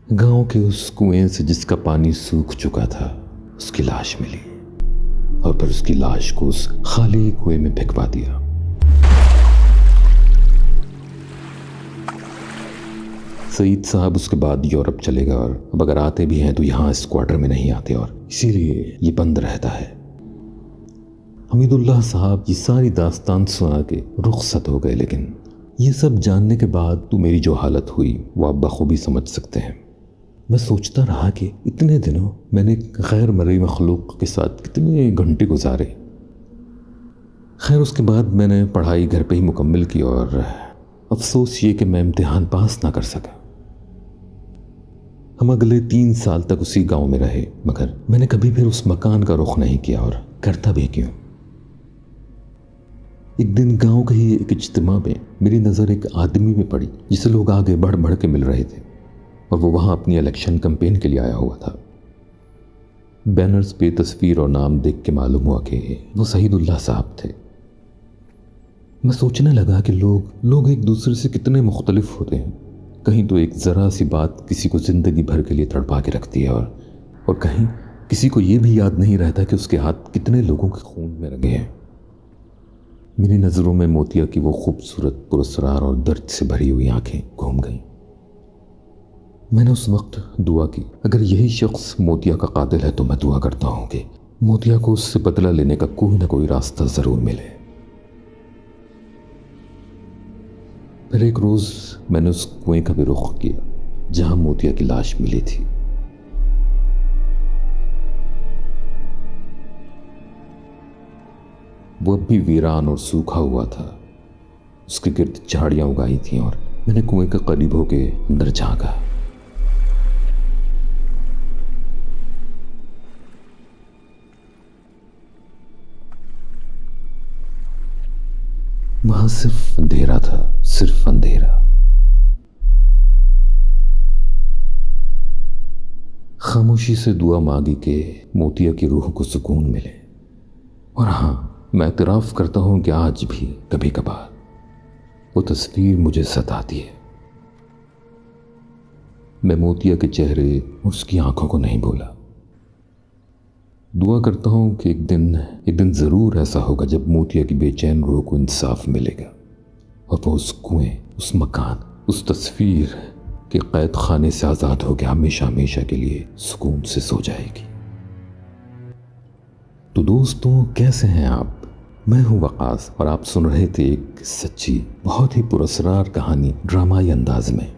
गांव के उस कुएं से जिसका पानी सूख चुका था उसकी लाश मिली और फिर उसकी लाश को उस खाली कुएं में फेंकवा दिया। सईद साहब उसके बाद यूरोप चले गए और अब अगर आते भी हैं तो यहाँ इस क्वार्टर में नहीं आते और इसीलिए ये बंद रहता है। हमीदुल्लाह साहब ये सारी दास्तान सुना के रुखसत हो गए, लेकिन ये सब जानने के बाद तो मेरी जो हालत हुई वो आप बखूबी समझ सकते हैं। मैं सोचता रहा कि इतने दिनों मैंने गैर मरई मखलूक के साथ कितने घंटे गुजारे। खैर उसके बाद मैंने पढ़ाई घर पे ही मुकम्मल की और अफसोस ये कि मैं इम्तिहान पास ना कर सका। हम अगले 3 साल तक उसी गांव में रहे, मगर मैंने कभी फिर उस मकान का रुख नहीं किया और करता भी क्यों। एक दिन गांव के ही एक इज्तिमा में मेरी नज़र एक आदमी में पड़ी जिसे लोग आगे बढ़ बढ़ के मिल रहे थे और वो वहां अपनी इलेक्शन कैंपेन के लिए आया हुआ था। बैनर्स पे तस्वीर और नाम देख के मालूम हुआ कि वो सईदुल्लाह साहब थे। मैं सोचने लगा कि लोग एक दूसरे से कितने मुख्तलिफ होते हैं। कहीं तो एक ज़रा सी बात किसी को ज़िंदगी भर के लिए तड़पा के रखती है और कहीं किसी को ये भी याद नहीं रहता कि उसके हाथ कितने लोगों के खून में रंगे हैं। मेरी नज़रों में मोतिया की वो खूबसूरत, पुरस्कार और दर्द से भरी हुई आंखें घूम गईं। मैंने उस वक्त दुआ की, अगर यही शख्स मोतिया का कातिल है तो मैं दुआ करता हूँ कि मोतिया को उससे बदला लेने का कोई ना कोई रास्ता ज़रूर मिले। फिर एक रोज़ मैंने उस कुएं का भी रुख किया जहां मोतिया की लाश मिली थी। वो अब भी वीरान और सूखा हुआ था। उसके गिर्द झाड़ियां उगाई थीं और मैंने कुएं के करीब होके अंदर झांका। वहां सिर्फ अंधेरा था, सिर्फ अंधेरा। खामोशी से दुआ मांगी कि मोतिया की रूह को सुकून मिले। और हाँ, मैं इतराफ़ करता हूं कि आज भी कभी कभार वो तस्वीर मुझे सताती है। मैं मोतिया के चेहरे और उसकी आंखों को नहीं भूला। दुआ करता हूं कि एक दिन ज़रूर ऐसा होगा जब मोतिया की बेचैन रूह को इंसाफ मिलेगा और वो उस कुएं, उस मकान, उस तस्वीर के कैद खाने से आज़ाद होकर हमेशा हमेशा के लिए सुकून से सो जाएगी। तो दोस्तों, कैसे हैं आप? मैं हूं वकास और आप सुन रहे थे एक सच्ची, बहुत ही पुरस्कार कहानी ड्रामाई अंदाज में।